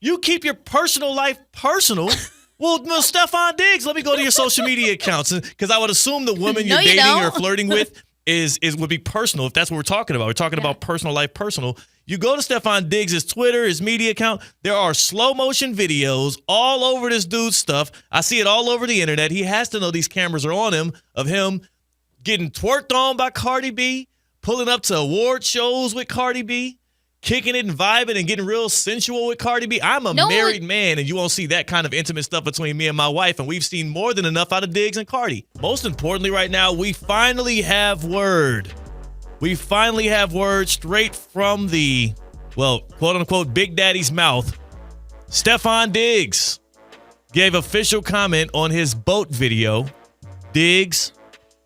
You keep your personal life personal. Well, Stefon Diggs, let me go to your social media accounts, because I would assume the woman you're dating or flirting with would be personal, if that's what we're talking about. We're talking about personal life, personal. You go to Stefon Diggs' Twitter, his media account. There are slow motion videos all over this dude's stuff. I see it all over the internet. He has to know these cameras are on him, of him getting twerked on by Cardi B, pulling up to award shows with Cardi B, kicking it and vibing and getting real sensual with Cardi B. I'm a married man, and you won't see that kind of intimate stuff between me and my wife, and we've seen more than enough out of Diggs and Cardi. Most importantly right now, we finally have word. We finally have word straight from the, well, quote-unquote, Big Daddy's mouth. Stefon Diggs gave official comment on his boat video. Diggs,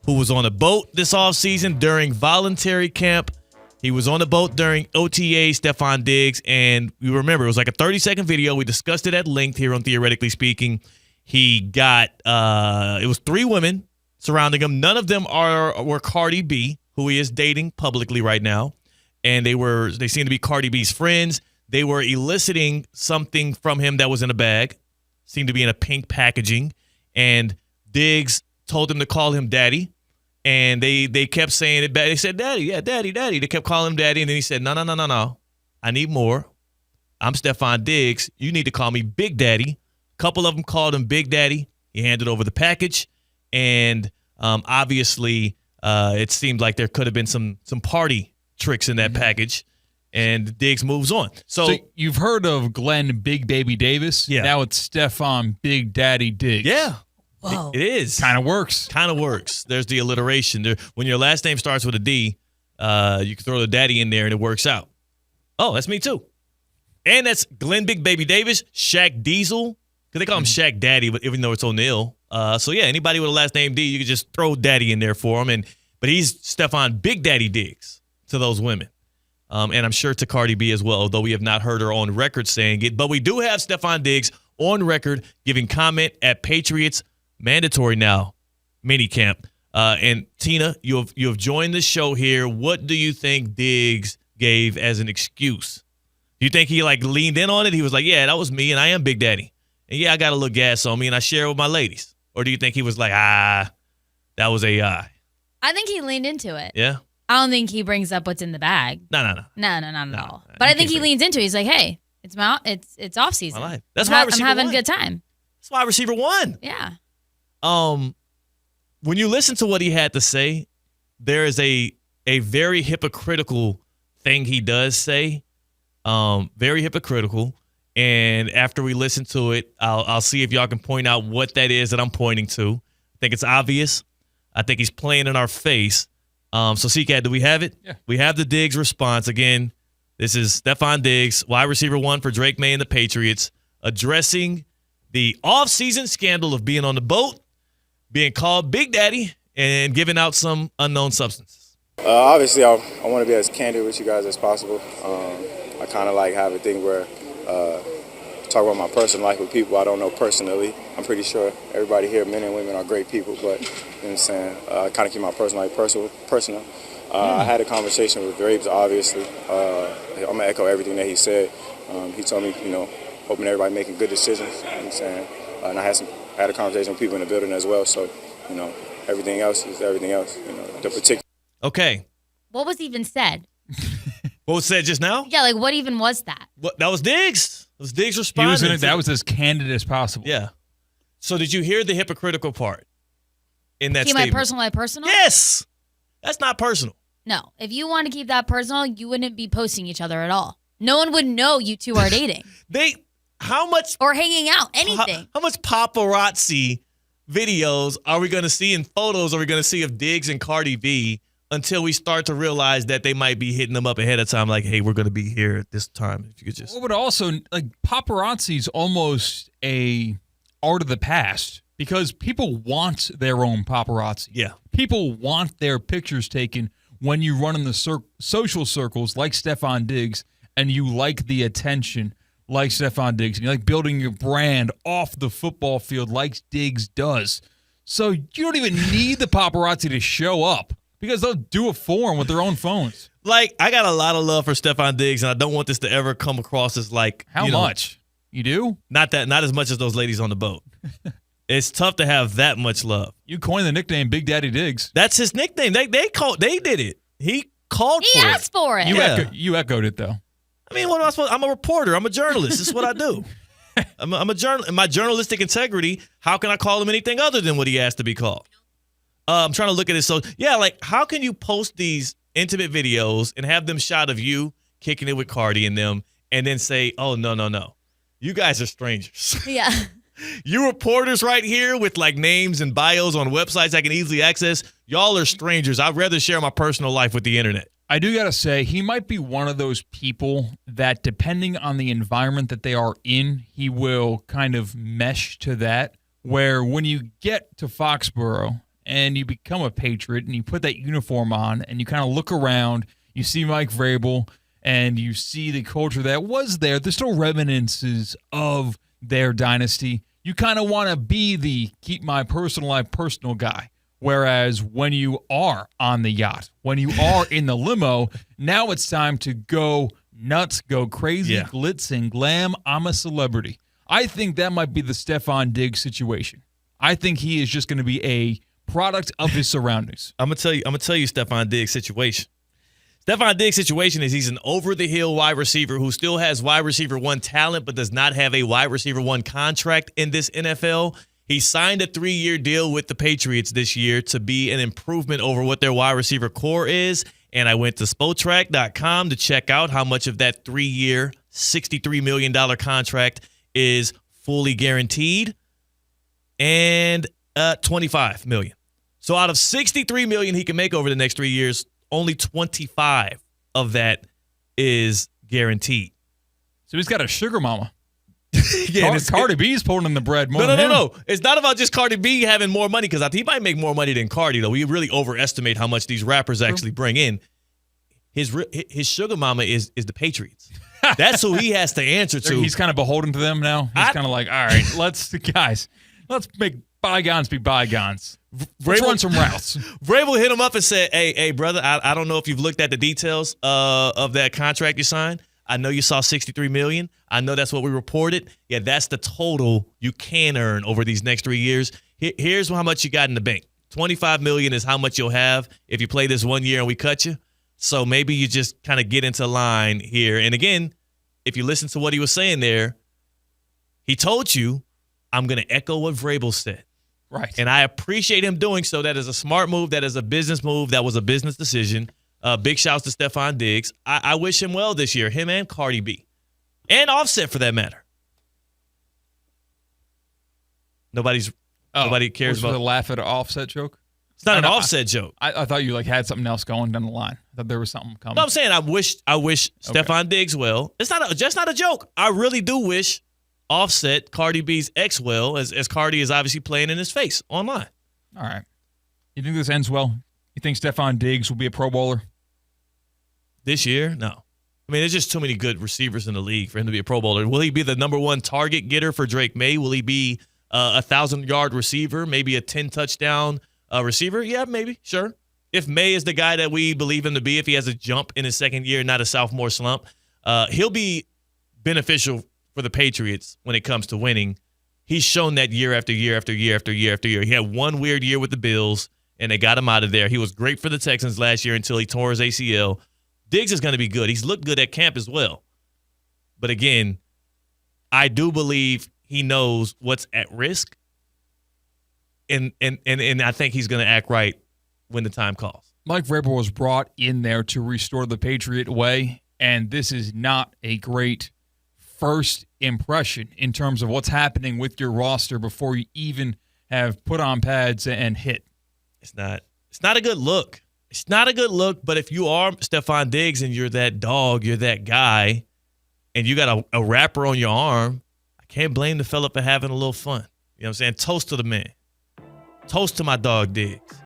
who was on a boat this offseason during voluntary camp. He was on the boat during OTA, Stefon Diggs, and you remember, it was like a 30-second video. We discussed it at length here on Theoretically Speaking. He got, it was 3 women surrounding him. None of them were Cardi B, who he is dating publicly right now. And they seemed to be Cardi B's friends. They were eliciting something from him that was in a bag, seemed to be in a pink packaging. And Diggs told him to call him daddy. And they kept saying it back. They said, daddy, yeah, daddy, daddy. They kept calling him daddy. And then he said, no. I need more. I'm Stefon Diggs. You need to call me Big Daddy. A couple of them called him Big Daddy. He handed over the package. And obviously, it seemed like there could have been some party tricks in that package. And Diggs moves on. So you've heard of Glenn Big Baby Davis? Yeah. Now it's Stefon Big Daddy Diggs. Yeah. Whoa. It is. Kind of works. There's the alliteration. When your last name starts with a D, you can throw the daddy in there and it works out. Oh, that's me too. And that's Glenn Big Baby Davis, Shaq Diesel, because they call him Shaq Daddy, but even though it's O'Neal. So yeah, anybody with a last name D, you can just throw daddy in there for him. But he's Stefon Big Daddy Diggs to those women. And I'm sure to Cardi B as well, although we have not heard her on record saying it. But we do have Stefon Diggs on record giving comment at Patriots mandatory now minicamp. And Tina, you have joined the show here. What do you think Diggs gave as an excuse? Do you think he leaned in on it? He was like, yeah, that was me and I am Big Daddy. And yeah, I got a little gas on me and I share it with my ladies. Or do you think he was like, that was AI? I think he leaned into it. Yeah? I don't think he brings up what's in the bag. No. Not at all. But I think he leans into it. He's like, hey, it's off season. My life. That's why I'm having a good time. That's why receiver won. Yeah. When you listen to what he had to say, there is a very hypocritical thing he does say. Very hypocritical. And after we listen to it, I'll see if y'all can point out what that is that I'm pointing to. I think it's obvious. I think he's playing in our face. So, C-Cat, do we have it? Yeah. We have the Diggs response. Again, this is Stefon Diggs, wide receiver 1 for Drake May and the Patriots, addressing the offseason scandal of being on the boat, being called Big Daddy, and giving out some unknown substances. Obviously, I want to be as candid with you guys as possible. I kind of have a thing where talk about my personal life with people I don't know personally. I'm pretty sure everybody here, men and women, are great people, but you know what I'm saying? I kind of keep my personal life personal. I had a conversation with Drapes, obviously. I'm going to echo everything that he said. He told me, hoping everybody making good decisions, you know what I'm saying? And I had a conversation with people in the building as well, so, everything else is everything else, the particular. Okay. What was even said? What was said just now? Yeah, what even was that? That was Diggs. That was Diggs responding. That was as candid as possible. Yeah. So did you hear the hypocritical part in that Keep statement? my personal life personal? Yes. That's not personal. No. If you want to keep that personal, you wouldn't be posting each other at all. No one would know you two are dating. How much? Or hanging out, anything. How much paparazzi videos are we going to see and photos are we going to see of Diggs and Cardi B until we start to realize that they might be hitting them up ahead of time, like, hey, we're going to be here at this time. If you could just. Well, but also, paparazzi's almost a art of the past because people want their own paparazzi. Yeah. People want their pictures taken when you run in the social circles like Stefon Diggs and you like the attention like Stefon Diggs. And you like building your brand off the football field like Diggs does. So you don't even need the paparazzi to show up. Because they'll do it for them with their own phones. I got a lot of love for Stefon Diggs, and I don't want this to ever come across as How much? You do? Not as much as those ladies on the boat. It's tough to have that much love. You coined the nickname Big Daddy Diggs. That's his nickname. They did it. He called He for asked for it. You echoed it, though. I mean, what am I supposed? I'm a reporter. I'm a journalist. This is what I do. I'm a journal. My journalistic integrity. How can I call him anything other than what he asked to be called? I'm trying to look at it. So yeah, like how can you post these intimate videos and have them shot of you kicking it with Cardi and them, and then say, "Oh no, you guys are strangers." Yeah. You reporters right here with like names and bios on websites I can easily access. Y'all are strangers. I'd rather share my personal life with the internet. I do got to say, he might be one of those people that, depending on the environment that they are in, he will kind of mesh to that, where when you get to Foxborough and you become a Patriot and you put that uniform on and you kind of look around, you see Mike Vrabel and you see the culture that was there. There's still reminiscences of their dynasty. You kind of want to be the keep my personal life personal guy. Whereas when you are on the yacht, when you are in the limo, now it's time to go nuts, go crazy, glitz and glam. I'm a celebrity. I think that might be the Stefon Diggs situation. I think he is just going to be a product of his surroundings. I'm gonna tell you Stefon Diggs' situation. Stefon Diggs' situation is he's an over-the-hill wide receiver who still has wide receiver one talent but does not have a wide receiver one contract in this NFL. He signed a 3-year deal with the Patriots this year to be an improvement over what their wide receiver core is. And I went to Spotrac.com to check out how much of that 3-year, $63 million contract is fully guaranteed, and $25 million. So out of $63 million he can make over the next 3 years, only 25 of that is guaranteed. So he's got a sugar mama. Yeah, Cardi B's pulling in the bread more. No. It's not about just Cardi B having more money, because he might make more money than Cardi, though. We really overestimate how much these rappers actually bring in. His sugar mama is the Patriots. That's who he has to answer to. He's kind of beholden to them now. He's kind of like, all right, let's make bygones be bygones. Let's run some routes. Vrabel hit him up and said, hey, brother, I don't know if you've looked at the details of that contract you signed. I know you saw $63 million. I know that's what we reported. Yeah, that's the total you can earn over these next 3 years. Here's how much you got in the bank. $25 million is how much you'll have if you play this 1 year and we cut you. So maybe you just kind of get into line here. And again, if you listen to what he was saying there, he told you, I'm going to echo what Vrabel said. Right. And I appreciate him doing so. That is a smart move. That is a business move. That was a business decision. Big shouts to Stefon Diggs. I wish him well this year, him and Cardi B. And Offset, for that matter. Nobody cares about the laugh at an Offset joke. It's not an Offset joke. I thought you had something else going down the line. I thought there was something coming. No, I'm saying I wish Stefon Diggs well. It's just not a joke. I really do wish Offset, Cardi B's ex, well, as Cardi is obviously playing in his face online. All right. You think this ends well? You think Stefon Diggs will be a Pro Bowler? This year? No. I mean, there's just too many good receivers in the league for him to be a Pro Bowler. Will he be the number one target getter for Drake May? Will he be a 1,000-yard receiver, maybe a 10-touchdown receiver? Yeah, maybe, sure. If May is the guy that we believe him to be, if he has a jump in his second year, not a sophomore slump, he'll be beneficial for the Patriots when it comes to winning. He's shown that year after year after year after year after year. He had one weird year with the Bills, and they got him out of there. He was great for the Texans last year until he tore his ACL. Diggs is going to be good. He's looked good at camp as well. But again, I do believe he knows what's at risk, and I think he's going to act right when the time calls. Mike Vrabel was brought in there to restore the Patriot way, and this is not a great first impression in terms of what's happening with your roster before you even have put on pads and hit. It's not a good look. It's not a good look, but if you are Stefon Diggs and you're that dog, you're that guy, and you got a wrapper on your arm, I can't blame the fella for having a little fun. You know what I'm saying? Toast to the man. Toast to my dog Diggs.